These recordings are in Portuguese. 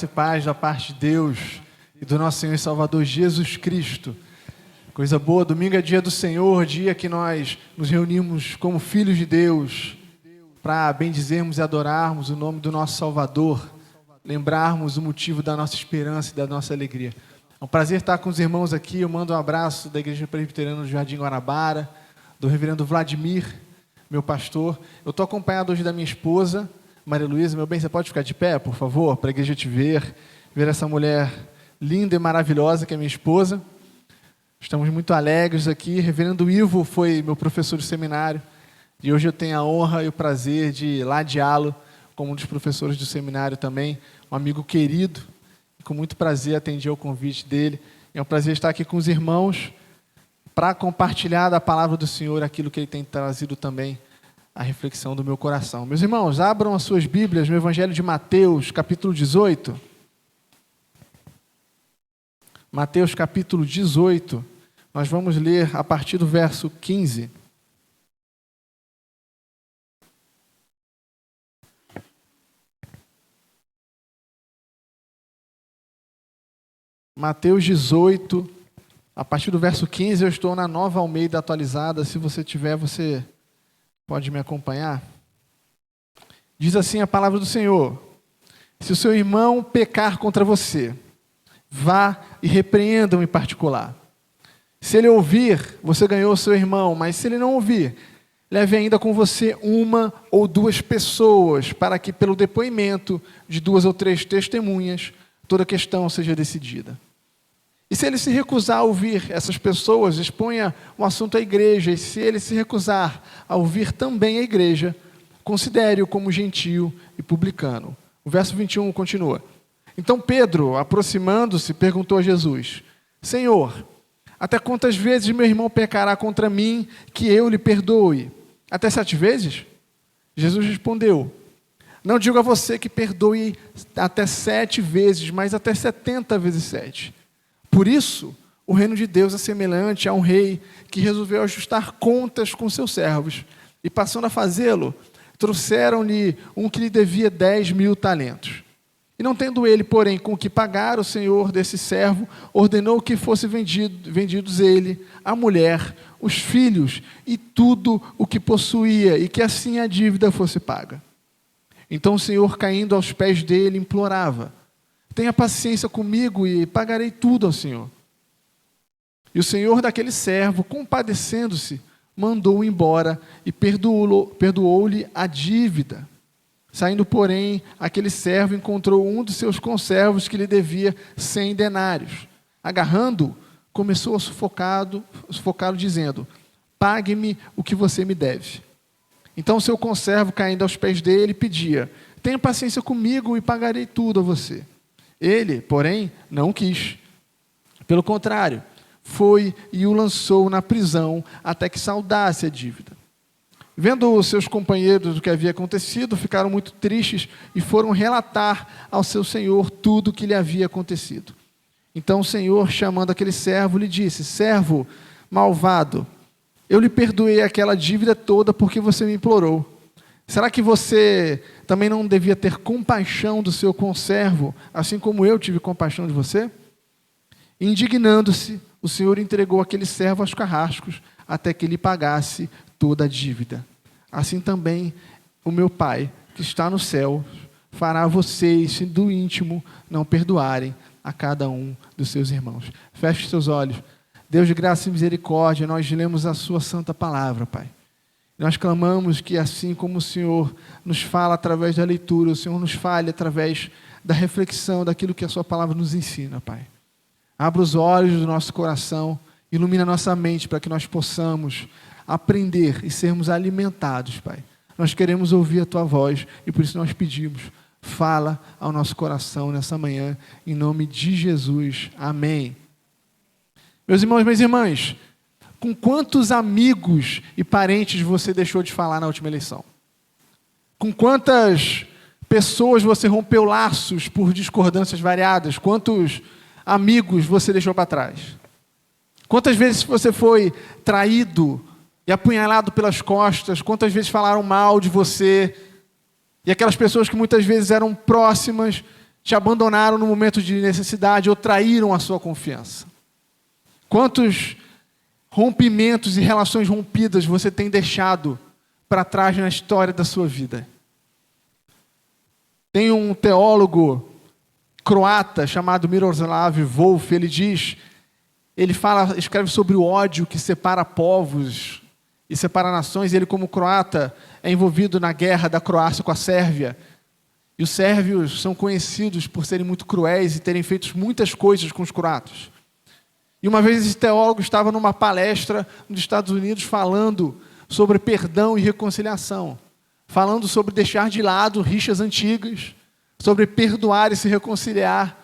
graça e paz da parte de Deus e do nosso Senhor e Salvador Jesus Cristo. Coisa boa, domingo é dia do Senhor, dia que nós nos reunimos como filhos de Deus para bendizermos e adorarmos o nome do nosso Salvador, lembrarmos o motivo da nossa esperança e da nossa alegria. É um prazer estar com os irmãos aqui. Eu mando um abraço da Igreja Presbiteriana do Jardim Guanabara, do reverendo Vladimir, meu pastor. Eu estou acompanhado hoje da minha esposa, Maria Luísa. Meu bem, você pode ficar de pé, por favor, para a igreja te ver essa mulher linda e maravilhosa que é minha esposa. Estamos muito alegres aqui. Reverendo Ivo foi meu professor de seminário e hoje eu tenho a honra e o prazer de ladeá-lo como um dos professores do seminário também, um amigo querido. Com muito prazer atendi ao convite dele. É um prazer estar aqui com os irmãos para compartilhar da palavra do Senhor aquilo que ele tem trazido também a reflexão do meu coração. Meus irmãos, abram as suas Bíblias no Evangelho de Mateus, capítulo 18. Mateus, capítulo 18. Nós vamos ler a partir do verso 15. Mateus 18, a partir do verso 15, eu estou na Nova Almeida atualizada. Se você tiver, você pode me acompanhar. Diz assim a palavra do Senhor: se o seu irmão pecar contra você, vá e repreenda-o em particular. Se ele ouvir, você ganhou o seu irmão, mas se ele não ouvir, leve ainda com você uma ou duas pessoas, para que pelo depoimento de 2 ou 3 testemunhas, toda questão seja decidida. E se ele se recusar a ouvir essas pessoas, exponha o assunto à igreja. E se ele se recusar a ouvir também a igreja, considere-o como gentio e publicano. O verso 21 continua. Então Pedro, aproximando-se, perguntou a Jesus: Senhor, até quantas vezes meu irmão pecará contra mim que eu lhe perdoe? Até 7 vezes? Jesus respondeu: não digo a você que perdoe até 7 vezes, mas até 70 vezes 7. Por isso, o reino de Deus é semelhante a um rei que resolveu ajustar contas com seus servos. E passando a fazê-lo, trouxeram-lhe um que lhe devia 10.000 talentos. E não tendo ele, porém, com o que pagar, o senhor desse servo ordenou que fossem vendidos ele, a mulher, os filhos e tudo o que possuía, e que assim a dívida fosse paga. Então o Senhor, caindo aos pés dele, implorava: tenha paciência comigo e pagarei tudo ao Senhor. E o Senhor daquele servo, compadecendo-se, mandou-o embora e perdoou-lhe a dívida. Saindo, porém, aquele servo encontrou um dos seus conservos que lhe devia 100 denários. Agarrando-o, começou a sufocá-lo, dizendo: pague-me o que você me deve. Então o seu conservo, caindo aos pés dele, pedia: tenha paciência comigo e pagarei tudo a você. Ele, porém, não quis. Pelo contrário, foi e o lançou na prisão até que saldasse a dívida. Vendo os seus companheiros o que havia acontecido, ficaram muito tristes e foram relatar ao seu senhor tudo o que lhe havia acontecido. Então o senhor, chamando aquele servo, lhe disse: servo malvado, eu lhe perdoei aquela dívida toda porque você me implorou. Será que você também não devia ter compaixão do seu conservo, assim como eu tive compaixão de você? Indignando-se, o Senhor entregou aquele servo aos carrascos, até que lhe pagasse toda a dívida. Assim também o meu Pai, que está no céu, fará a vocês, se do íntimo não perdoarem a cada um dos seus irmãos. Feche seus olhos. Deus de graça e misericórdia, nós lemos a sua santa palavra, Pai. Nós clamamos que assim como o Senhor nos fala através da leitura, o Senhor nos fale através da reflexão daquilo que a sua palavra nos ensina, Pai. Abra os olhos do nosso coração, ilumina a nossa mente para que nós possamos aprender e sermos alimentados, Pai. Nós queremos ouvir a tua voz e por isso nós pedimos: fala ao nosso coração nessa manhã, em nome de Jesus. Amém. Meus irmãos, minhas irmãs, com quantos amigos e parentes você deixou de falar na última eleição? Com quantas pessoas você rompeu laços por discordâncias variadas? Quantos amigos você deixou para trás? Quantas vezes você foi traído e apunhalado pelas costas? Quantas vezes falaram mal de você? E aquelas pessoas que muitas vezes eram próximas te abandonaram no momento de necessidade ou traíram a sua confiança? Quantos rompimentos e relações rompidas você tem deixado para trás na história da sua vida? Tem um teólogo croata chamado Miroslav Volf, escreve sobre o ódio que separa povos e separa nações. Ele, como croata, é envolvido na guerra da Croácia com a Sérvia. E os sérvios são conhecidos por serem muito cruéis e terem feito muitas coisas com os croatas. E uma vez esse teólogo estava numa palestra nos Estados Unidos falando sobre perdão e reconciliação, falando sobre deixar de lado rixas antigas, sobre perdoar e se reconciliar.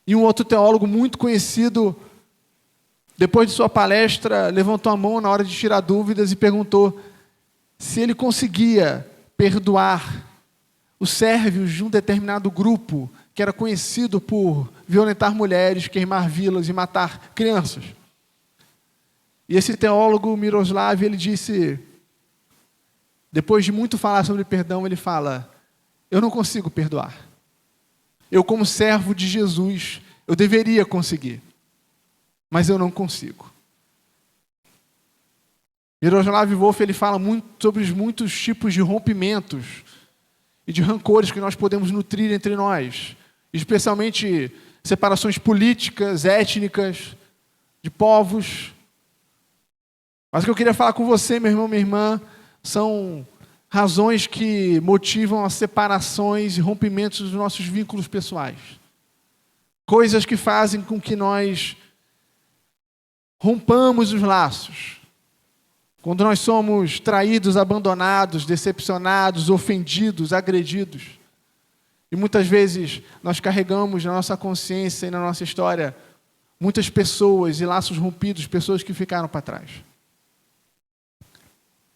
E um outro teólogo muito conhecido, depois de sua palestra, levantou a mão na hora de tirar dúvidas e perguntou se ele conseguia perdoar os sérvios de um determinado grupo que era conhecido por violentar mulheres, queimar vilas e matar crianças. E esse teólogo Miroslav, ele disse, depois de muito falar sobre perdão, ele fala: eu não consigo perdoar. Eu, como servo de Jesus, eu deveria conseguir, mas eu não consigo. Miroslav Volf, ele fala muito sobre os muitos tipos de rompimentos e de rancores que nós podemos nutrir entre nós, especialmente separações políticas, étnicas, de povos. Mas o que eu queria falar com você, meu irmão, minha irmã, são razões que motivam as separações e rompimentos dos nossos vínculos pessoais. Coisas que fazem com que nós rompamos os laços. Quando nós somos traídos, abandonados, decepcionados, ofendidos, agredidos. E muitas vezes nós carregamos na nossa consciência e na nossa história muitas pessoas e laços rompidos, pessoas que ficaram para trás.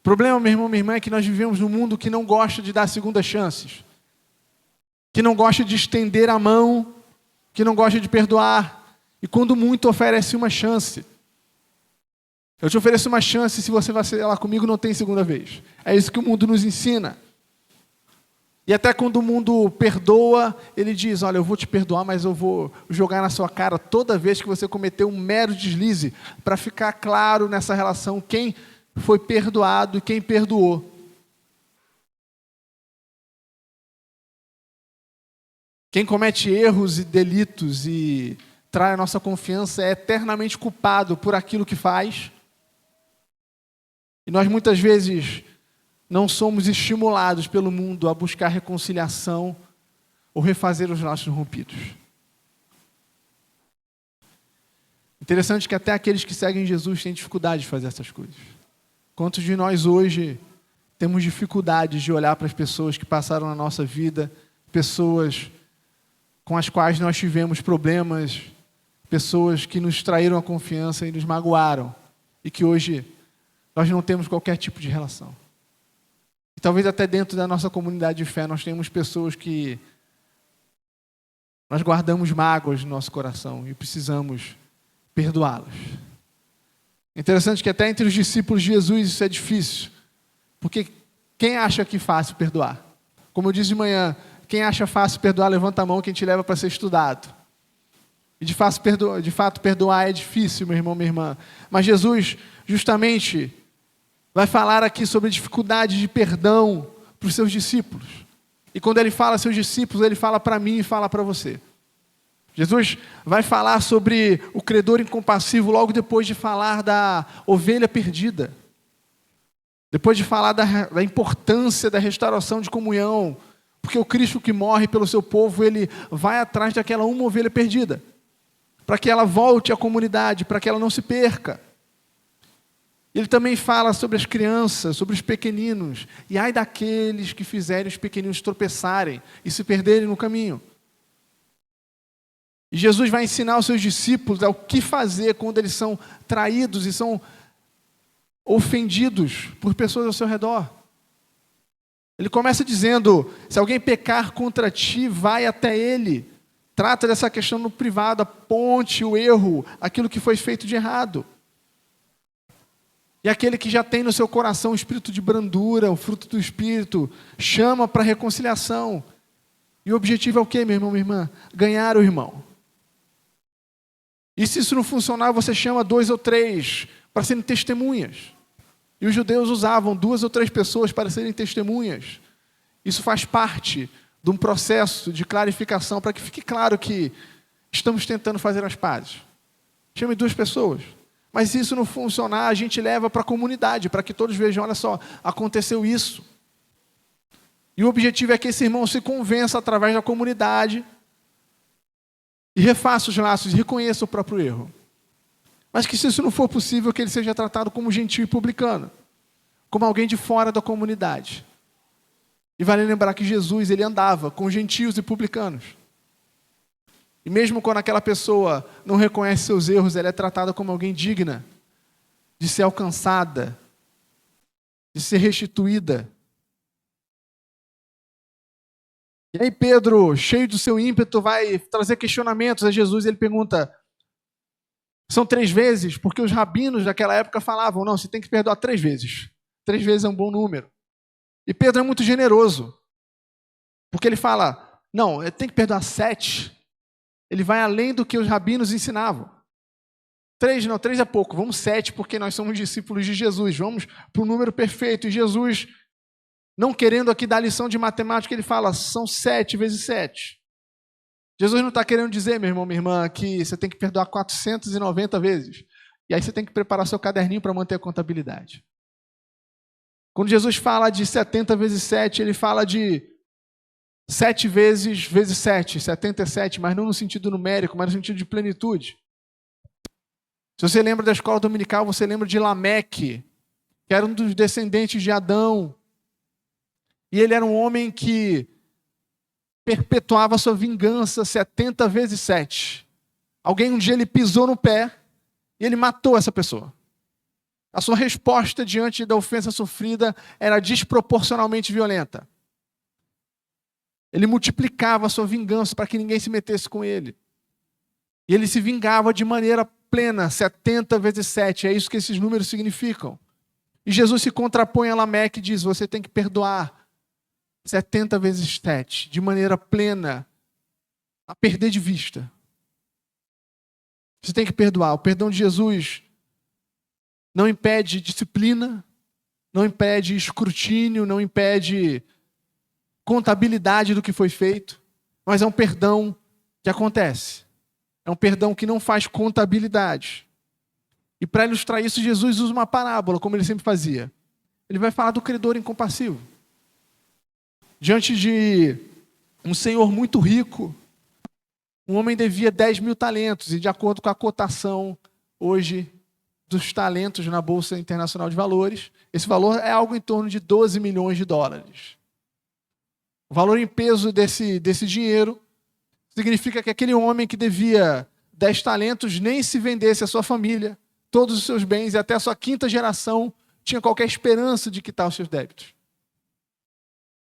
O problema, meu irmão, minha irmã, é que nós vivemos num mundo que não gosta de dar segundas chances, que não gosta de estender a mão, que não gosta de perdoar, e quando muito oferece uma chance. Eu te ofereço uma chance, se você vacilar comigo, não tem segunda vez. É isso que o mundo nos ensina. E até quando o mundo perdoa, ele diz: olha, eu vou te perdoar, mas eu vou jogar na sua cara toda vez que você cometeu um mero deslize, para ficar claro nessa relação quem foi perdoado e quem perdoou. Quem comete erros e delitos e trai a nossa confiança é eternamente culpado por aquilo que faz. E nós muitas vezes não somos estimulados pelo mundo a buscar reconciliação ou refazer os laços rompidos. Interessante que até aqueles que seguem Jesus têm dificuldade de fazer essas coisas. Quantos de nós hoje temos dificuldades de olhar para as pessoas que passaram na nossa vida, pessoas com as quais nós tivemos problemas, pessoas que nos traíram a confiança e nos magoaram, e que hoje nós não temos qualquer tipo de relação. E talvez até dentro da nossa comunidade de fé nós temos pessoas que nós guardamos mágoas no nosso coração e precisamos perdoá-las. É interessante que até entre os discípulos de Jesus isso é difícil, porque quem acha que é fácil perdoar? Como eu disse de manhã, quem acha fácil perdoar, levanta a mão, quem te leva para ser estudado. E de fato perdoar é difícil, meu irmão, minha irmã. Mas Jesus justamente vai falar aqui sobre a dificuldade de perdão para os seus discípulos. E quando ele fala seus discípulos, ele fala para mim e fala para você. Jesus vai falar sobre o credor incompassivo logo depois de falar da ovelha perdida. Depois de falar da importância da restauração de comunhão. Porque o Cristo que morre pelo seu povo, ele vai atrás daquela uma ovelha perdida. Para que ela volte à comunidade, para que ela não se perca. Ele também fala sobre as crianças, sobre os pequeninos. E ai daqueles que fizerem os pequeninos tropeçarem e se perderem no caminho. E Jesus vai ensinar aos seus discípulos o que fazer quando eles são traídos e são ofendidos por pessoas ao seu redor. Ele começa dizendo: se alguém pecar contra ti, vai até ele. Trata dessa questão no privado, aponte o erro, aquilo que foi feito de errado. E aquele que já tem no seu coração o espírito de brandura, o fruto do Espírito, chama para reconciliação. E o objetivo é o quê, meu irmão, minha irmã? Ganhar o irmão. E se isso não funcionar, você chama 2 ou 3 para serem testemunhas. E os judeus usavam 2 ou 3 pessoas para serem testemunhas. Isso faz parte de um processo de clarificação para que fique claro que estamos tentando fazer as pazes. Chame 2 pessoas. Mas se isso não funcionar, a gente leva para a comunidade, para que todos vejam, olha só, aconteceu isso. E o objetivo é que esse irmão se convença através da comunidade e refaça os laços e reconheça o próprio erro. Mas que se isso não for possível, que ele seja tratado como gentil e publicano, como alguém de fora da comunidade. E vale lembrar que Jesus, ele andava com gentios e publicanos. E mesmo quando aquela pessoa não reconhece seus erros, ela é tratada como alguém digna de ser alcançada, de ser restituída. E aí Pedro, cheio do seu ímpeto, vai trazer questionamentos a Jesus. Ele pergunta, são 3 vezes? Porque os rabinos daquela época falavam, não, você tem que perdoar 3 vezes. 3 vezes é um bom número. E Pedro é muito generoso. Porque ele fala, não, tem que perdoar 7. Ele vai além do que os rabinos ensinavam. 3 não, 3 é pouco, vamos 7, porque nós somos discípulos de Jesus. Vamos para o número perfeito. E Jesus, não querendo aqui dar lição de matemática, ele fala, são 7 vezes 7. Jesus não está querendo dizer, meu irmão, minha irmã, que você tem que perdoar 490 vezes. E aí você tem que preparar seu caderninho para manter a contabilidade. Quando Jesus fala de 70 vezes 7, ele fala de 7 vezes 7, 77, mas não no sentido numérico, mas no sentido de plenitude. Se você lembra da escola dominical, você lembra de Lameque, que era um dos descendentes de Adão. E ele era um homem que perpetuava sua vingança 70 vezes 7. Alguém um dia ele pisou no pé e ele matou essa pessoa. A sua resposta diante da ofensa sofrida era desproporcionalmente violenta. Ele multiplicava a sua vingança para que ninguém se metesse com ele. E ele se vingava de maneira plena, 70 vezes 7. É isso que esses números significam. E Jesus se contrapõe a Lameque e diz, você tem que perdoar 70 vezes 7, de maneira plena, a perder de vista. Você tem que perdoar. O perdão de Jesus não impede disciplina, não impede escrutínio, não impede contabilidade do que foi feito, mas é um perdão que acontece. É um perdão que não faz contabilidade. E para ilustrar isso, Jesus usa uma parábola, como ele sempre fazia. Ele vai falar do credor incompassivo. Diante de um senhor muito rico, um homem devia 10.000 talentos, e de acordo com a cotação hoje dos talentos na Bolsa Internacional de Valores, esse valor é algo em torno de 12 milhões de dólares. O valor em peso desse dinheiro significa que aquele homem que devia 10 talentos nem se vendesse a sua família, todos os seus bens e até a sua 5ª geração tinha qualquer esperança de quitar os seus débitos.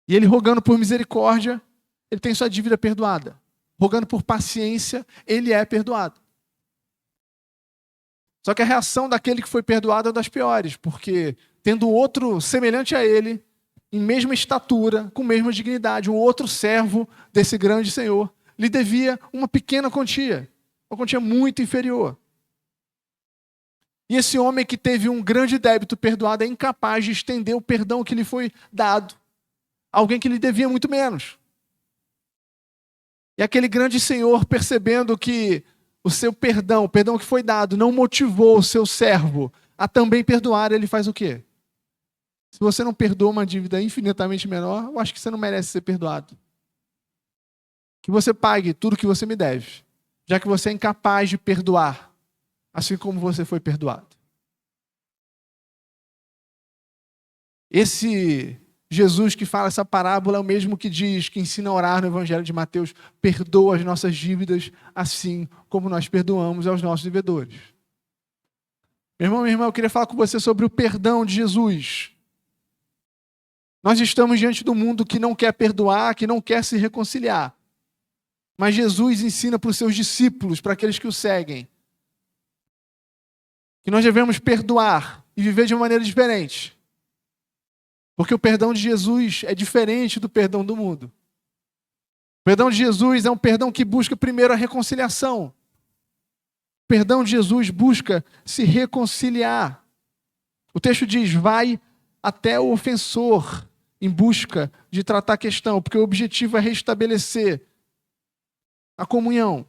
E ele, rogando por misericórdia, ele tem sua dívida perdoada. Rogando por paciência, ele é perdoado. Só que a reação daquele que foi perdoado é uma das piores, porque tendo outro semelhante a ele, em mesma estatura, com mesma dignidade, um outro servo desse grande senhor, lhe devia uma pequena quantia, uma quantia muito inferior. E esse homem que teve um grande débito perdoado é incapaz de estender o perdão que lhe foi dado a alguém que lhe devia muito menos. E aquele grande senhor, percebendo que o seu perdão, o perdão que foi dado, não motivou o seu servo a também perdoar, ele faz o quê? Se você não perdoa uma dívida infinitamente menor, eu acho que você não merece ser perdoado. Que você pague tudo que você me deve, já que você é incapaz de perdoar, assim como você foi perdoado. Esse Jesus que fala essa parábola é o mesmo que diz, que ensina a orar no Evangelho de Mateus, perdoa as nossas dívidas, assim como nós perdoamos aos nossos devedores. Meu irmão, minha irmã, eu queria falar com você sobre o perdão de Jesus. Nós estamos diante do mundo que não quer perdoar, que não quer se reconciliar. Mas Jesus ensina para os seus discípulos, para aqueles que o seguem, que nós devemos perdoar e viver de uma maneira diferente. Porque o perdão de Jesus é diferente do perdão do mundo. O perdão de Jesus é um perdão que busca primeiro a reconciliação. O perdão de Jesus busca se reconciliar. O texto diz, vai até o ofensor em busca de tratar a questão, porque o objetivo é restabelecer a comunhão.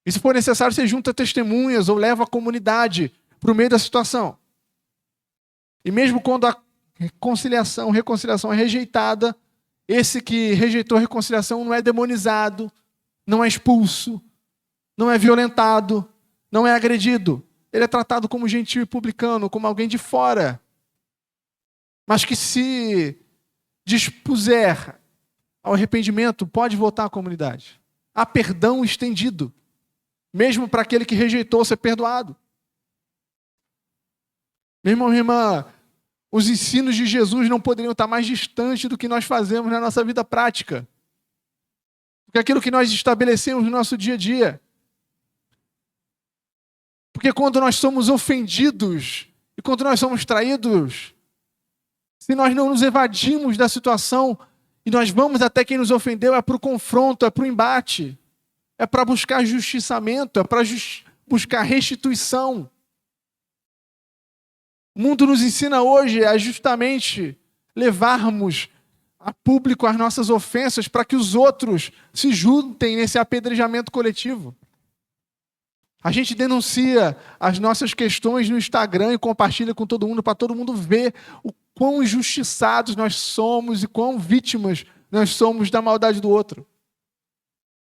E se for necessário, você junta testemunhas ou leva a comunidade para o meio da situação. E mesmo quando a reconciliação é rejeitada, esse que rejeitou a reconciliação não é demonizado, não é expulso, não é violentado, não é agredido. Ele é tratado como gentil e publicano, como alguém de fora. Mas que se dispuser ao arrependimento, pode voltar à comunidade. Há perdão estendido, mesmo para aquele que rejeitou ser perdoado. Meu irmão, minha irmã, os ensinos de Jesus não poderiam estar mais distantes do que nós fazemos na nossa vida prática. Porque aquilo que nós estabelecemos no nosso dia a dia. Porque quando nós somos ofendidos e quando nós somos traídos, se nós não nos evadimos da situação e nós vamos até quem nos ofendeu, é para o confronto, é para o embate, é para buscar justiçamento, é para buscar restituição. O mundo nos ensina hoje a justamente levarmos a público as nossas ofensas para que os outros se juntem nesse apedrejamento coletivo. A gente denuncia as nossas questões no Instagram e compartilha com todo mundo para todo mundo ver o quão injustiçados nós somos e quão vítimas nós somos da maldade do outro.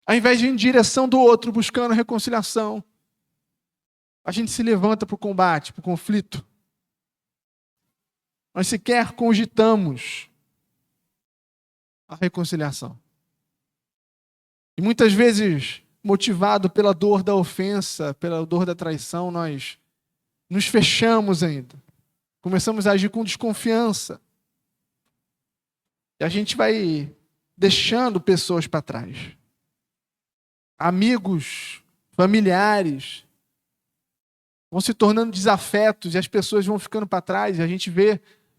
Ao invés de ir em direção do outro, buscando reconciliação, a gente se levanta para o combate, para o conflito. Nós sequer cogitamos a reconciliação. E muitas vezes, motivado pela dor da ofensa, pela dor da traição, nós nos fechamos ainda. Começamos a agir com desconfiança. E a gente vai deixando pessoas para trás. Amigos, familiares, vão se tornando desafetos e as pessoas vão ficando para trás. E a gente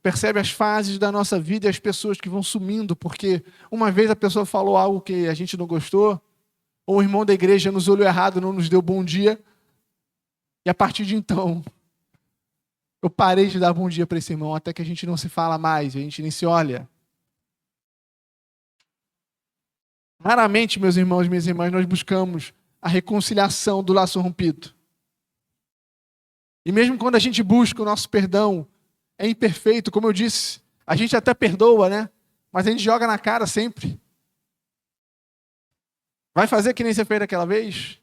percebe as fases da nossa vida e as pessoas que vão sumindo, porque uma vez a pessoa falou algo que a gente não gostou, ou o irmão da igreja nos olhou errado, não nos deu bom dia, e a partir de então, eu parei de dar bom dia para esse irmão, até que a gente não se fala mais, a gente nem se olha. Raramente, meus irmãos e minhas irmãs, nós buscamos a reconciliação do laço rompido. E mesmo quando a gente busca o nosso perdão, é imperfeito, como eu disse, a gente até perdoa, né? Mas a gente joga na cara sempre. Vai fazer que nem você fez daquela vez?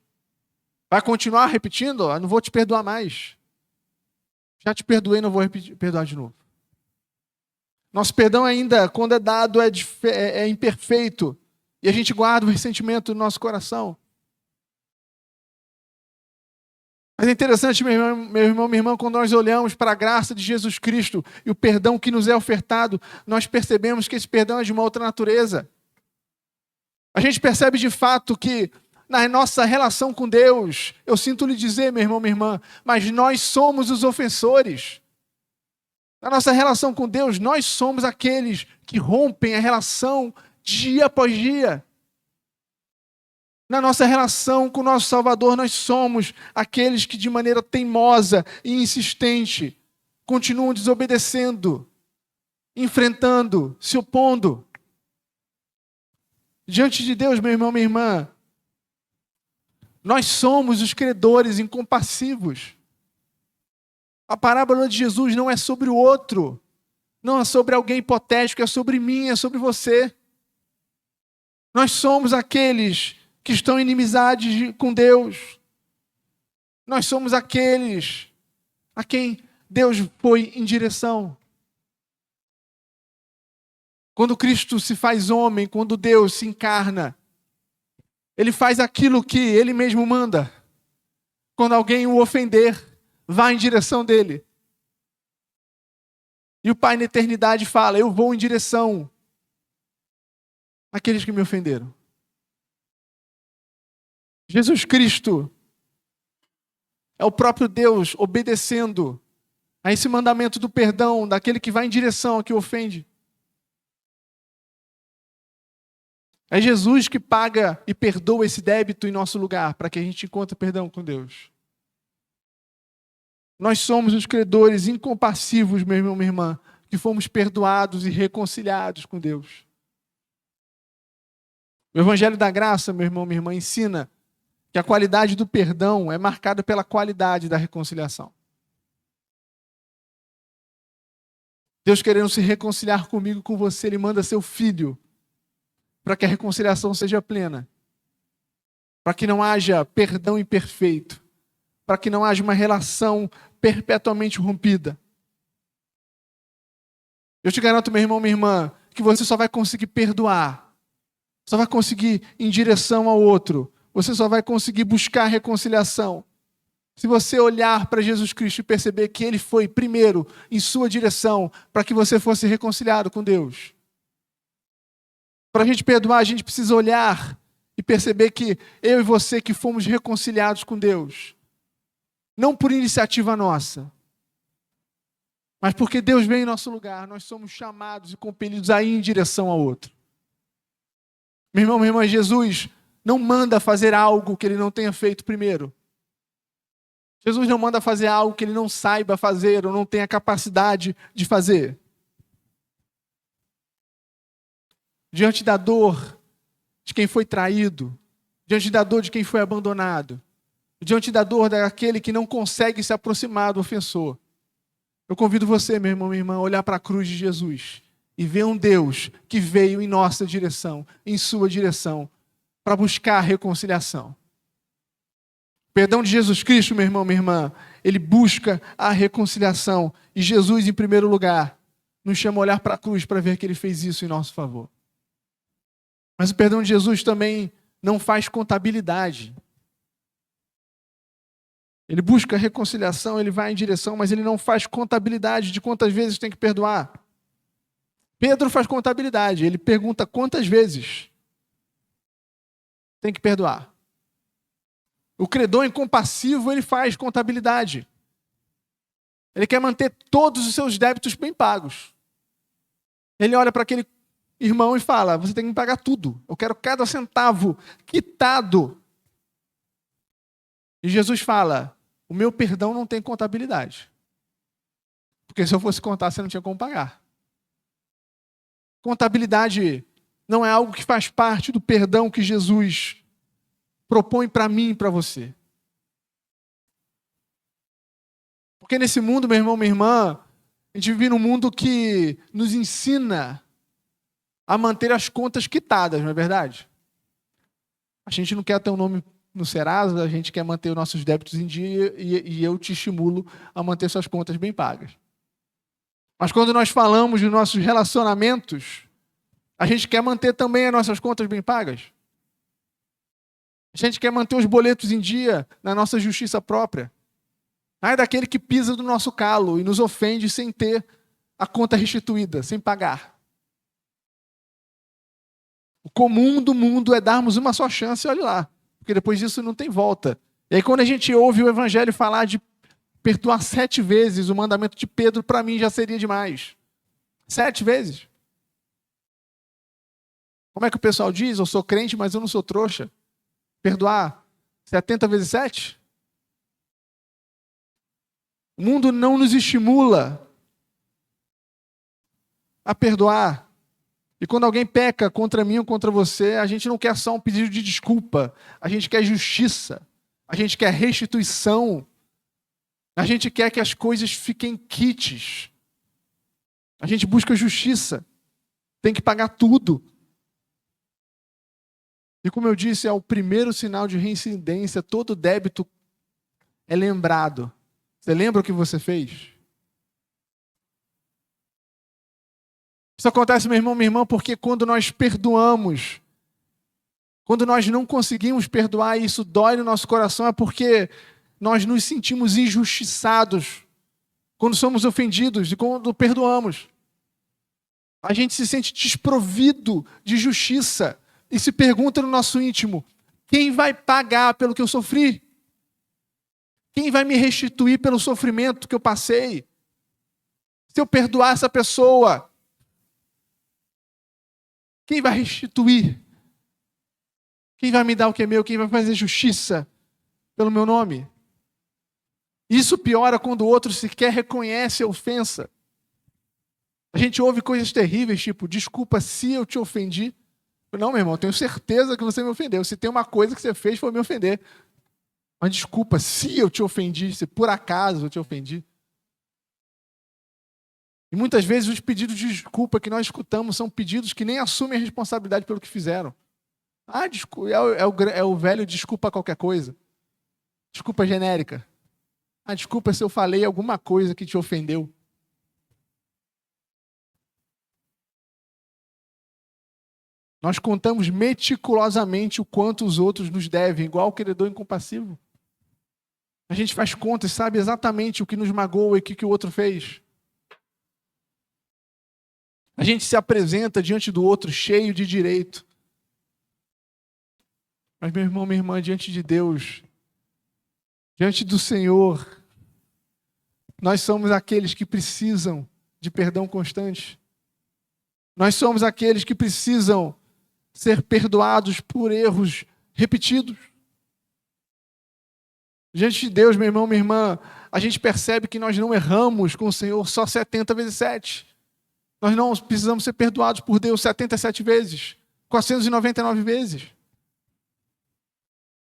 Vai continuar repetindo? Eu não vou te perdoar mais. Já te perdoei, não vou perdoar de novo. Nosso perdão ainda, quando é dado, é imperfeito. E a gente guarda o ressentimento no nosso coração. Mas é interessante, meu irmão, minha irmã, quando nós olhamos para a graça de Jesus Cristo e o perdão que nos é ofertado, nós percebemos que esse perdão é de uma outra natureza. A gente percebe de fato que na nossa relação com Deus, eu sinto lhe dizer, meu irmão, minha irmã, mas nós somos os ofensores. Na nossa relação com Deus, nós somos aqueles que rompem a relação dia após dia. Na nossa relação com o nosso Salvador, nós somos aqueles que de maneira teimosa e insistente continuam desobedecendo, enfrentando, se opondo. Diante de Deus, meu irmão, minha irmã, nós somos os credores incompassivos. A parábola de Jesus não é sobre o outro, não é sobre alguém hipotético, é sobre mim, é sobre você. Nós somos aqueles que estão em inimizade com Deus. Nós somos aqueles a quem Deus foi em direção. Quando Cristo se faz homem, quando Deus se encarna, Ele faz aquilo que Ele mesmo manda. Quando alguém o ofender, vá em direção dele. E o Pai na eternidade fala, eu vou em direção àqueles que me ofenderam. Jesus Cristo é o próprio Deus obedecendo a esse mandamento do perdão, daquele que vai em direção ao que ofende. É Jesus que paga e perdoa esse débito em nosso lugar, para que a gente encontre perdão com Deus. Nós somos os credores incompassíveis, meu irmão, minha irmã, que fomos perdoados e reconciliados com Deus. O Evangelho da Graça, meu irmão, minha irmã, ensina que a qualidade do perdão é marcada pela qualidade da reconciliação. Deus querendo se reconciliar comigo, com você, Ele manda seu Filho para que a reconciliação seja plena, para que não haja perdão imperfeito, para que não haja uma relação perpetuamente rompida. Eu te garanto, meu irmão, minha irmã, que você só vai conseguir perdoar, só vai conseguir ir em direção ao outro, você só vai conseguir buscar reconciliação se você olhar para Jesus Cristo e perceber que Ele foi primeiro em sua direção para que você fosse reconciliado com Deus. Para a gente perdoar, a gente precisa olhar e perceber que eu e você que fomos reconciliados com Deus, não por iniciativa nossa, mas porque Deus veio em nosso lugar, nós somos chamados e compelidos a ir em direção ao outro. Meu irmão, minha irmã, Jesus não manda fazer algo que Ele não tenha feito primeiro. Jesus não manda fazer algo que Ele não saiba fazer ou não tenha capacidade de fazer. Diante da dor de quem foi traído, diante da dor de quem foi abandonado, diante da dor daquele que não consegue se aproximar do ofensor, eu convido você, meu irmão, minha irmã, a olhar para a cruz de Jesus e ver um Deus que veio em nossa direção, em sua direção, para buscar reconciliação. O perdão de Jesus Cristo, meu irmão, minha irmã, Ele busca a reconciliação. E Jesus, em primeiro lugar, nos chama a olhar para a cruz para ver que Ele fez isso em nosso favor. Mas o perdão de Jesus também não faz contabilidade. Ele busca reconciliação, Ele vai em direção, mas Ele não faz contabilidade de quantas vezes tem que perdoar. Pedro faz contabilidade, ele pergunta quantas vezes tem que perdoar. O credor incompassivo, ele faz contabilidade. Ele quer manter todos os seus débitos bem pagos. Ele olha para aquele irmão e fala, você tem que me pagar tudo. Eu quero cada centavo quitado. E Jesus fala, o meu perdão não tem contabilidade. Porque se eu fosse contar, você não tinha como pagar. Contabilidade não é algo que faz parte do perdão que Jesus propõe para mim e para você. Porque nesse mundo, meu irmão, minha irmã, a gente vive num mundo que nos ensina a manter as contas quitadas, não é verdade? A gente não quer ter um nome no Serasa, a gente quer manter os nossos débitos em dia e eu te estimulo a manter suas contas bem pagas. Mas quando nós falamos de nossos relacionamentos, a gente quer manter também as nossas contas bem pagas. A gente quer manter os boletos em dia na nossa justiça própria. Ai daquele que pisa do nosso calo e nos ofende sem ter a conta restituída, sem pagar. O comum do mundo é darmos uma só chance, olha lá. Porque depois disso não tem volta. E aí quando a gente ouve o Evangelho falar de perdoar 7 vezes, o mandamento de Pedro para mim já seria demais. 7 vezes. Como é que o pessoal diz? Eu sou crente, mas eu não sou trouxa. Perdoar 70 vezes 7? O mundo não nos estimula a perdoar. E quando alguém peca contra mim ou contra você, a gente não quer só um pedido de desculpa. A gente quer justiça. A gente quer restituição. A gente quer que as coisas fiquem quites. A gente busca justiça. Tem que pagar tudo. E como eu disse, é o primeiro sinal de reincidência. Todo débito é lembrado. Você lembra o que você fez? Isso acontece, meu irmão, minha irmã, porque quando nós perdoamos, quando nós não conseguimos perdoar e isso dói no nosso coração, é porque nós nos sentimos injustiçados quando somos ofendidos e quando perdoamos. A gente se sente desprovido de justiça e se pergunta no nosso íntimo, quem vai pagar pelo que eu sofri? Quem vai me restituir pelo sofrimento que eu passei? Se eu perdoar essa pessoa, quem vai restituir Quem vai me dar o que é meu? Quem vai fazer justiça pelo meu nome? Isso piora quando o outro sequer reconhece a ofensa. A gente ouve coisas terríveis, tipo, desculpa se eu te ofendi. Não, meu irmão, eu tenho certeza que você me ofendeu. Se tem uma coisa que você fez, foi me ofender. Mas desculpa se eu te ofendi, se por acaso eu te ofendi. E muitas vezes os pedidos de desculpa que nós escutamos são pedidos que nem assumem a responsabilidade pelo que fizeram. Desculpa, é o velho desculpa qualquer coisa. Desculpa genérica. Desculpa se eu falei alguma coisa que te ofendeu. Nós contamos meticulosamente o quanto os outros nos devem, igual o credor incompassivo. A gente faz contas, sabe exatamente o que nos magoa e o que o outro fez. A gente se apresenta diante do outro cheio de direito. Mas, meu irmão, minha irmã, diante de Deus, diante do Senhor, nós somos aqueles que precisam de perdão constante. Nós somos aqueles que precisam ser perdoados por erros repetidos. Diante de Deus, meu irmão, minha irmã, a gente percebe que nós não erramos com o Senhor só 70 vezes 7. Nós não precisamos ser perdoados por Deus 77 vezes, 499 vezes.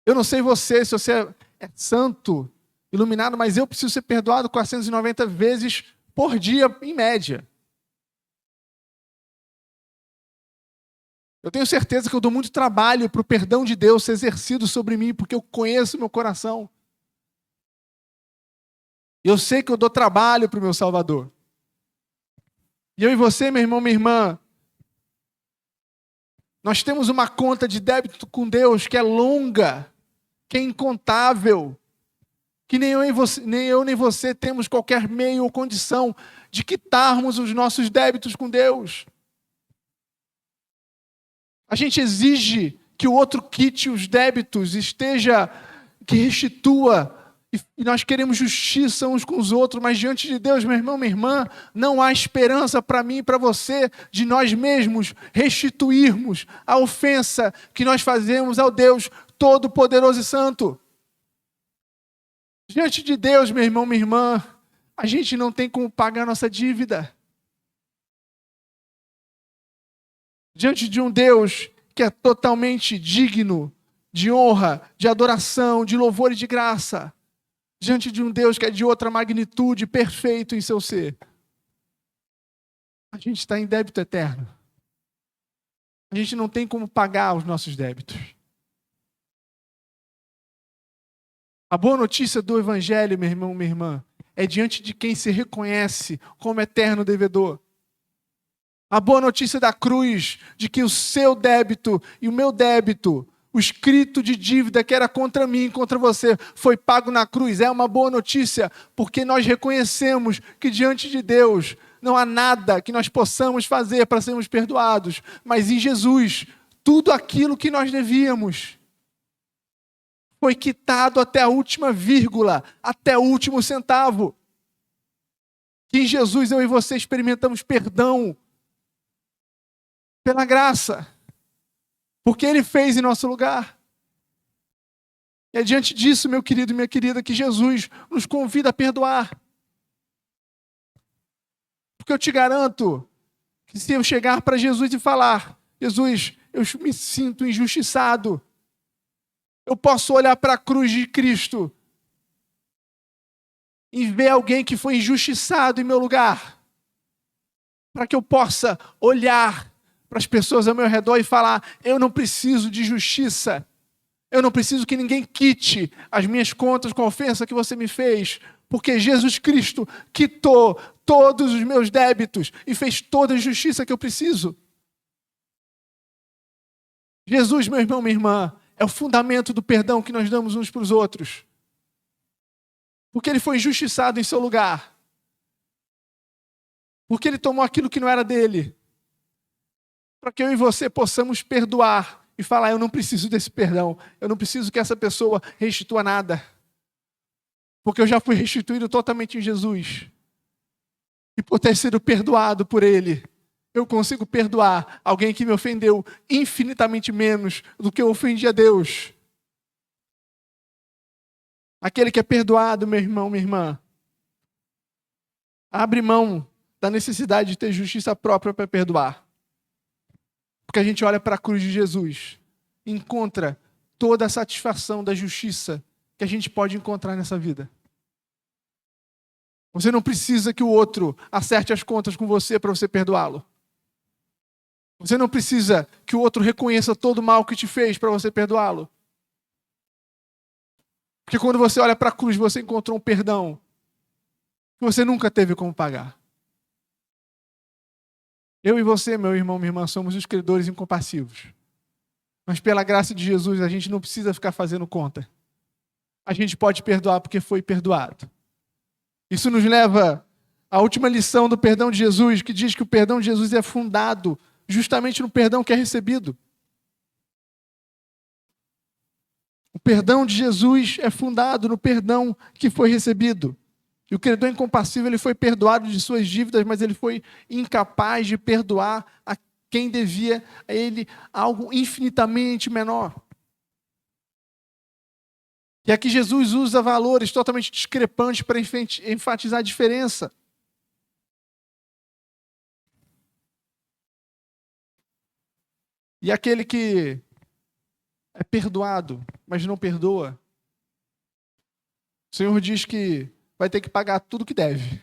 Eu não sei você, se você é santo, iluminado, mas eu preciso ser perdoado 490 vezes por dia, em média. Eu tenho certeza que eu dou muito trabalho para o perdão de Deus ser exercido sobre mim, porque eu conheço meu coração. Eu sei que eu dou trabalho para o meu Salvador. E eu e você, meu irmão, minha irmã, nós temos uma conta de débito com Deus que é longa, que é incontável, que nem eu nem você temos qualquer meio ou condição de quitarmos os nossos débitos com Deus. A gente exige que o outro quite os débitos, que restitua, e nós queremos justiça uns com os outros, mas diante de Deus, meu irmão, minha irmã, não há esperança para mim e para você de nós mesmos restituirmos a ofensa que nós fazemos ao Deus Todo-Poderoso e Santo. Diante de Deus, meu irmão, minha irmã, a gente não tem como pagar nossa dívida. Diante de um Deus que é totalmente digno de honra, de adoração, de louvor e de graça. Diante de um Deus que é de outra magnitude, perfeito em seu ser. A gente está em débito eterno. A gente não tem como pagar os nossos débitos. A boa notícia do Evangelho, meu irmão, minha irmã, é diante de quem se reconhece como eterno devedor. A boa notícia da cruz, de que o seu débito e o meu débito, o escrito de dívida que era contra mim e contra você, foi pago na cruz. É uma boa notícia, porque nós reconhecemos que diante de Deus não há nada que nós possamos fazer para sermos perdoados, mas em Jesus, tudo aquilo que nós devíamos foi quitado até a última vírgula, até o último centavo. Que em Jesus eu e você experimentamos perdão pela graça, porque Ele fez em nosso lugar. E é diante disso, meu querido e minha querida, que Jesus nos convida a perdoar. Porque eu te garanto que se eu chegar para Jesus e falar, Jesus, eu me sinto injustiçado, eu posso olhar para a cruz de Cristo e ver alguém que foi injustiçado em meu lugar, para que eu possa olhar para as pessoas ao meu redor e falar, eu não preciso de justiça, eu não preciso que ninguém quite as minhas contas com a ofensa que você me fez, porque Jesus Cristo quitou todos os meus débitos e fez toda a justiça que eu preciso. Jesus, meu irmão, minha irmã, é o fundamento do perdão que nós damos uns para os outros. Porque Ele foi injustiçado em seu lugar. Porque Ele tomou aquilo que não era dele. Para que eu e você possamos perdoar e falar, eu não preciso desse perdão. Eu não preciso que essa pessoa restitua nada. Porque eu já fui restituído totalmente em Jesus. E por ter sido perdoado por Ele, eu consigo perdoar alguém que me ofendeu infinitamente menos do que eu ofendi a Deus. Aquele que é perdoado, meu irmão, minha irmã, abre mão da necessidade de ter justiça própria para perdoar. Porque a gente olha para a cruz de Jesus e encontra toda a satisfação da justiça que a gente pode encontrar nessa vida. Você não precisa que o outro acerte as contas com você para você perdoá-lo. Você não precisa que o outro reconheça todo o mal que te fez para você perdoá-lo. Porque quando você olha para a cruz, você encontrou um perdão que você nunca teve como pagar. Eu e você, meu irmão, minha irmã, somos os credores incompassíveis. Mas pela graça de Jesus, a gente não precisa ficar fazendo conta. A gente pode perdoar porque foi perdoado. Isso nos leva à última lição do perdão de Jesus, que diz que o perdão de Jesus é fundado justamente no perdão que é recebido. O perdão de Jesus é fundado no perdão que foi recebido. E o credor incompassível, ele foi perdoado de suas dívidas, mas ele foi incapaz de perdoar a quem devia a ele algo infinitamente menor. E aqui Jesus usa valores totalmente discrepantes para enfatizar a diferença. E aquele que é perdoado, mas não perdoa, o Senhor diz que vai ter que pagar tudo que deve.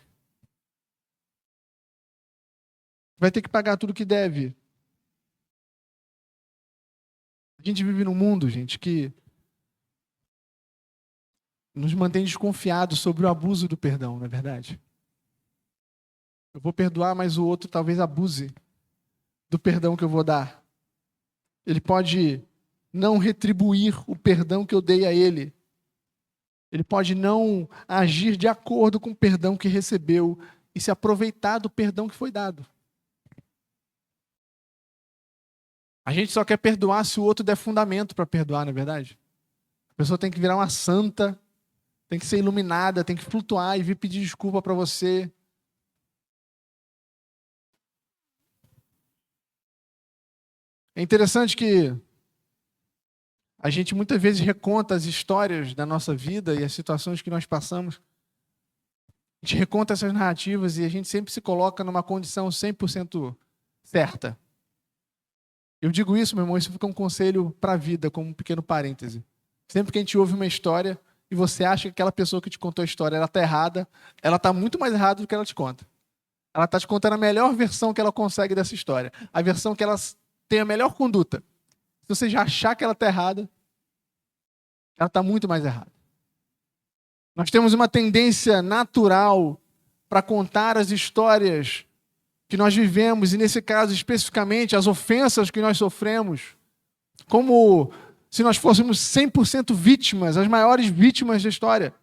Vai ter que pagar tudo que deve. A gente vive num mundo, gente, que nos mantém desconfiados sobre o abuso do perdão, não é verdade? Eu vou perdoar, mas o outro talvez abuse do perdão que eu vou dar. Ele pode não retribuir o perdão que eu dei a ele. Ele pode não agir de acordo com o perdão que recebeu e se aproveitar do perdão que foi dado. A gente só quer perdoar se o outro der fundamento para perdoar, não é verdade? A pessoa tem que virar uma santa, tem que ser iluminada, tem que flutuar e vir pedir desculpa para você. É interessante que a gente muitas vezes reconta as histórias da nossa vida e as situações que nós passamos. A gente reconta essas narrativas e a gente sempre se coloca numa condição 100% certa. Eu digo isso, meu irmão, isso fica um conselho para a vida, como um pequeno parêntese. Sempre que a gente ouve uma história e você acha que aquela pessoa que te contou a história ela está errada, ela está muito mais errada do que ela te conta. Ela está te contando a melhor versão que ela consegue dessa história. A versão que ela tem a melhor conduta. Se você já achar que ela está errada, ela está muito mais errada. Nós temos uma tendência natural para contar as histórias que nós vivemos, e nesse caso especificamente, as ofensas que nós sofremos, como se nós fôssemos 100% vítimas, as maiores vítimas da história.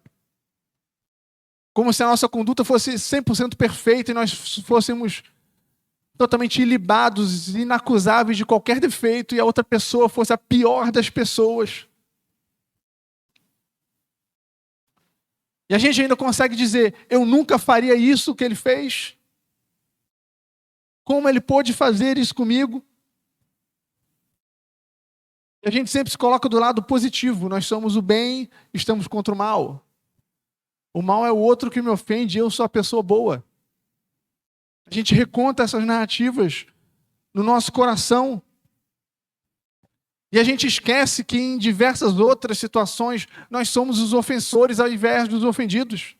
Como se a nossa conduta fosse 100% perfeita e nós fôssemos totalmente ilibados, inacusáveis de qualquer defeito, e a outra pessoa fosse a pior das pessoas. E a gente ainda consegue dizer, eu nunca faria isso que ele fez. Como ele pôde fazer isso comigo? E a gente sempre se coloca do lado positivo. Nós somos o bem, estamos contra o mal. O mal é o outro que me ofende, eu sou a pessoa boa. A gente reconta essas narrativas no nosso coração. E a gente esquece que em diversas outras situações nós somos os ofensores ao invés dos ofendidos.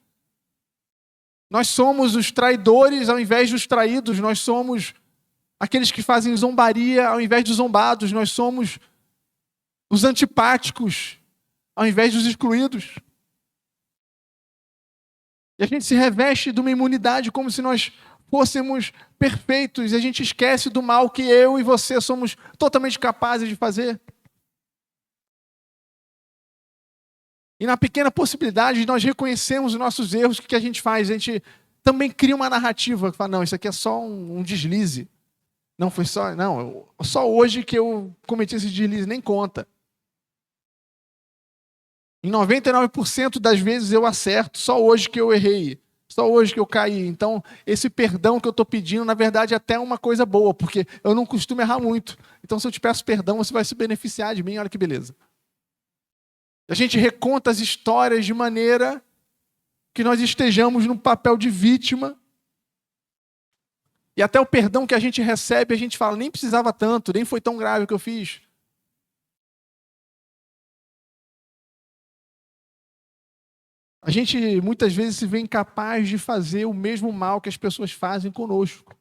Nós somos os traidores ao invés dos traídos. Nós somos aqueles que fazem zombaria ao invés de zombados. Nós somos os antipáticos ao invés dos excluídos. E a gente se reveste de uma imunidade como se nós fôssemos perfeitos. E a gente esquece do mal que eu e você somos totalmente capazes de fazer. E na pequena possibilidade de nós reconhecermos os nossos erros, o que a gente faz? A gente também cria uma narrativa que fala, não, isso aqui é só um deslize. Não, foi só, não, só hoje que eu cometi esse deslize, nem conta. Em 99% das vezes eu acerto, só hoje que eu errei. Só hoje que eu caí. Então, esse perdão que eu estou pedindo, na verdade, é até uma coisa boa, porque eu não costumo errar muito. Então, se eu te peço perdão, você vai se beneficiar de mim. Olha que beleza. A gente reconta as histórias de maneira que nós estejamos no papel de vítima. E até o perdão que a gente recebe, a gente fala, nem precisava tanto, nem foi tão grave o que eu fiz. A gente muitas vezes se vê incapaz de fazer o mesmo mal que as pessoas fazem conosco.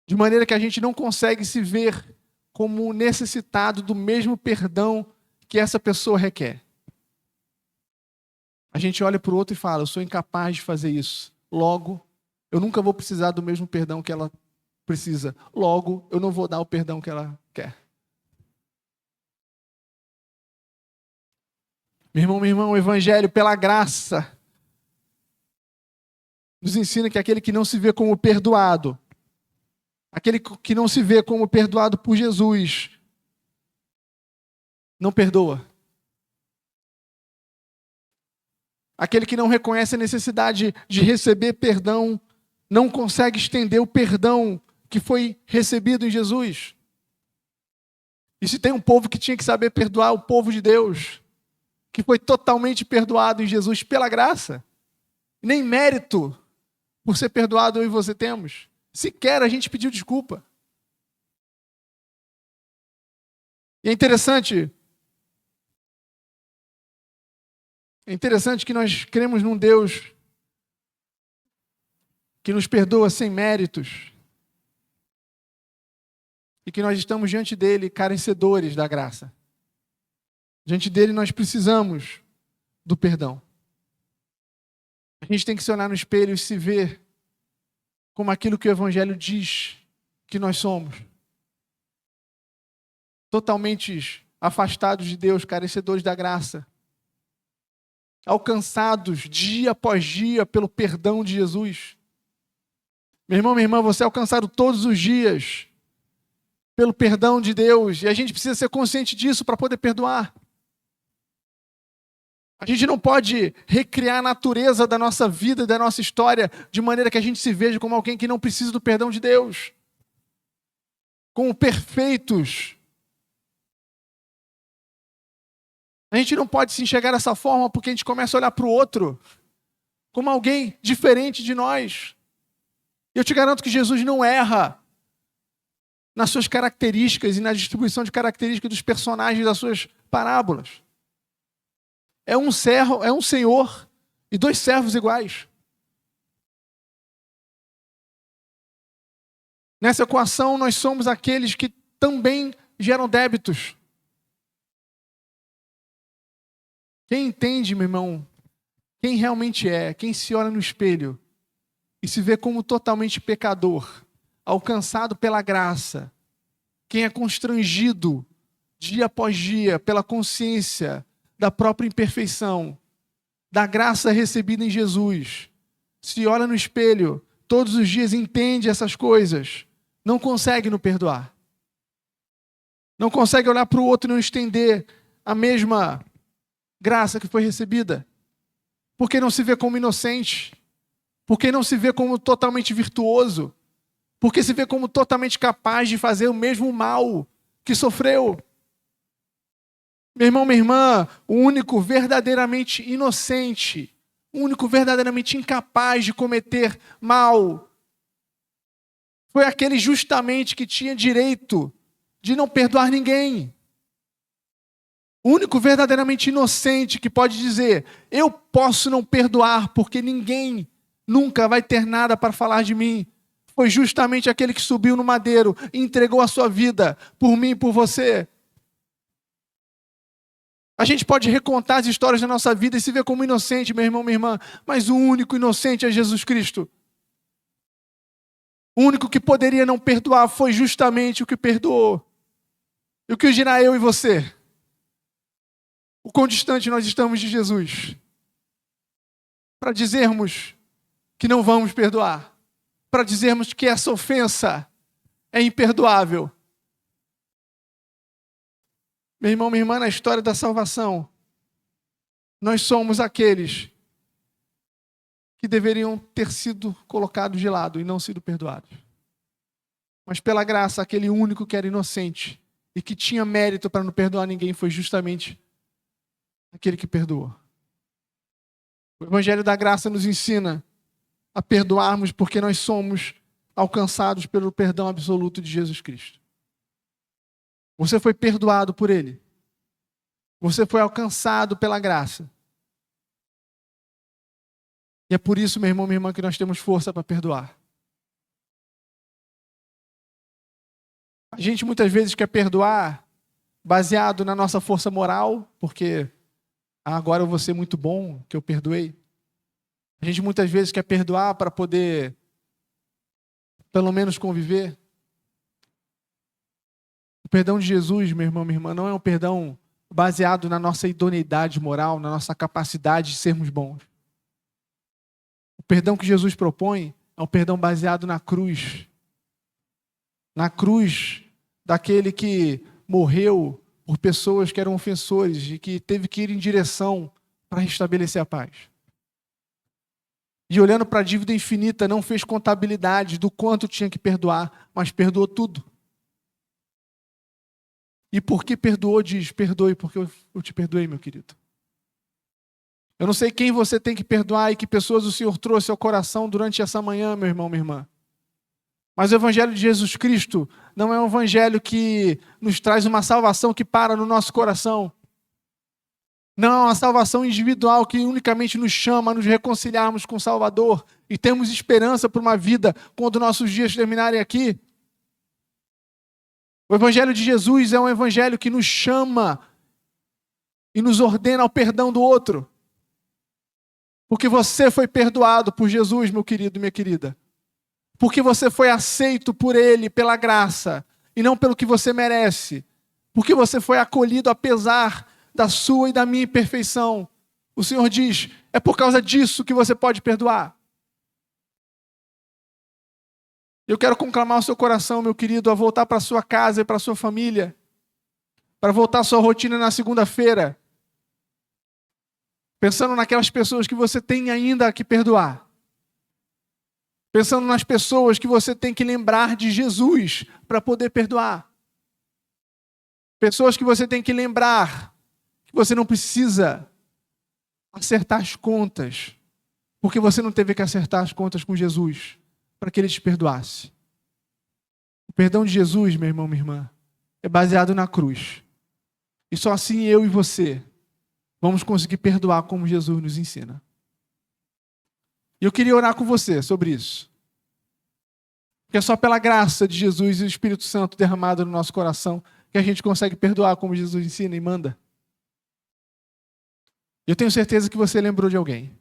De maneira que a gente não consegue se ver como necessitado do mesmo perdão que essa pessoa requer. A gente olha para o outro e fala, eu sou incapaz de fazer isso. Logo, eu nunca vou precisar do mesmo perdão que ela precisa. Logo, eu não vou dar o perdão que ela quer. Meu irmão, o Evangelho, pela graça, nos ensina que aquele que não se vê como perdoado, aquele que não se vê como perdoado por Jesus, não perdoa. Aquele que não reconhece a necessidade de receber perdão, não consegue estender o perdão que foi recebido em Jesus. E se tem um povo que tinha que saber perdoar, o povo de Deus, que foi totalmente perdoado em Jesus pela graça, nem mérito por ser perdoado eu e você temos. Sequer a gente pediu desculpa. E é interessante que nós cremos num Deus que nos perdoa sem méritos e que nós estamos diante dele carecedores da graça. Diante dele nós precisamos do perdão. A gente tem que se olhar no espelho e se ver como aquilo que o Evangelho diz que nós somos. Totalmente afastados de Deus, carecedores da graça. Alcançados dia após dia pelo perdão de Jesus. Meu irmão, minha irmã, você é alcançado todos os dias pelo perdão de Deus. E a gente precisa ser consciente disso para poder perdoar. A gente não pode recriar a natureza da nossa vida, da nossa história, de maneira que a gente se veja como alguém que não precisa do perdão de Deus. Como perfeitos. A gente não pode se enxergar dessa forma porque a gente começa a olhar para o outro como alguém diferente de nós. Eu te garanto que Jesus não erra nas suas características e na distribuição de características dos personagens das suas parábolas. É um senhor e dois servos iguais. Nessa equação, nós somos aqueles que também geram débitos. Quem entende, meu irmão, quem realmente é, quem se olha no espelho e se vê como totalmente pecador, alcançado pela graça, quem é constrangido dia após dia pela consciência da própria imperfeição, da graça recebida em Jesus, se olha no espelho, todos os dias entende essas coisas, não consegue não perdoar. Não consegue olhar para o outro e não estender a mesma graça que foi recebida. Porque não se vê como inocente. Porque não se vê como totalmente virtuoso. Porque se vê como totalmente capaz de fazer o mesmo mal que sofreu. Meu irmão, minha irmã, o único verdadeiramente inocente, o único verdadeiramente incapaz de cometer mal, foi aquele justamente que tinha direito de não perdoar ninguém. O único verdadeiramente inocente que pode dizer, eu posso não perdoar porque ninguém nunca vai ter nada para falar de mim, foi justamente aquele que subiu no madeiro e entregou a sua vida por mim e por você. A gente pode recontar as histórias da nossa vida e se ver como inocente, meu irmão, minha irmã, mas o único inocente é Jesus Cristo. O único que poderia não perdoar foi justamente o que perdoou. E o que dirá eu e você? O quão distante nós estamos de Jesus? Para dizermos que não vamos perdoar. Para dizermos que essa ofensa é imperdoável. Meu irmão, minha irmã, na história da salvação, nós somos aqueles que deveriam ter sido colocados de lado e não sido perdoados. Mas pela graça, aquele único que era inocente e que tinha mérito para não perdoar ninguém foi justamente aquele que perdoou. O Evangelho da Graça nos ensina a perdoarmos porque nós somos alcançados pelo perdão absoluto de Jesus Cristo. Você foi perdoado por Ele. Você foi alcançado pela graça. E é por isso, meu irmão, minha irmã, que nós temos força para perdoar. A gente muitas vezes quer perdoar baseado na nossa força moral, porque agora eu vou ser muito bom que eu perdoei. A gente muitas vezes quer perdoar para poder, pelo menos, conviver. O perdão de Jesus, meu irmão, minha irmã, não é um perdão baseado na nossa idoneidade moral, na nossa capacidade de sermos bons. O perdão que Jesus propõe é um perdão baseado na cruz. Na cruz daquele que morreu por pessoas que eram ofensores e que teve que ir em direção para restabelecer a paz. E olhando para a dívida infinita, não fez contabilidade do quanto tinha que perdoar, mas perdoou tudo. E porque perdoou, diz, perdoe porque eu te perdoei, meu querido. Eu não sei quem você tem que perdoar e que pessoas o Senhor trouxe ao coração durante essa manhã, meu irmão, minha irmã. Mas o Evangelho de Jesus Cristo não é um Evangelho que nos traz uma salvação que para no nosso coração. Não é uma salvação individual que unicamente nos chama a nos reconciliarmos com o Salvador e termos esperança por uma vida quando nossos dias terminarem aqui. O Evangelho de Jesus é um Evangelho que nos chama e nos ordena ao perdão do outro. Porque você foi perdoado por Jesus, meu querido e minha querida. Porque você foi aceito por Ele pela graça e não pelo que você merece. Porque você foi acolhido apesar da sua e da minha imperfeição. O Senhor diz, é por causa disso que você pode perdoar. Eu quero conclamar o seu coração, meu querido, a voltar para a sua casa e para a sua família. Para voltar à sua rotina na segunda-feira. Pensando naquelas pessoas que você tem ainda que perdoar. Pensando nas pessoas que você tem que lembrar de Jesus para poder perdoar. Pessoas que você tem que lembrar que você não precisa acertar as contas, porque você não teve que acertar as contas com Jesus para que Ele te perdoasse. O perdão de Jesus, meu irmão, minha irmã, é baseado na cruz. E só assim eu e você vamos conseguir perdoar como Jesus nos ensina. E eu queria orar com você sobre isso. Porque é só pela graça de Jesus e o Espírito Santo derramado no nosso coração que a gente consegue perdoar como Jesus ensina e manda. Eu tenho certeza que você lembrou de alguém.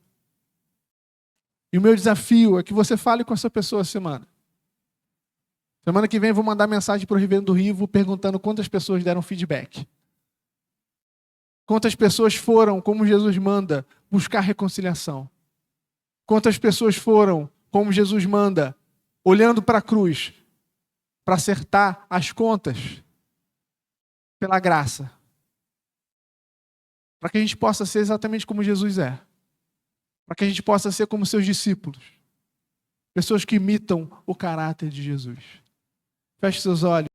E o meu desafio é que você fale com essa pessoa essa semana. Semana que vem eu vou mandar mensagem para o Ribeirão do Rivo perguntando quantas pessoas deram feedback. Quantas pessoas foram, como Jesus manda, buscar reconciliação. Quantas pessoas foram, como Jesus manda, olhando para a cruz, para acertar as contas pela graça. Para que a gente possa ser exatamente como Jesus é. Para que a gente possa ser como seus discípulos. Pessoas que imitam o caráter de Jesus. Feche seus olhos.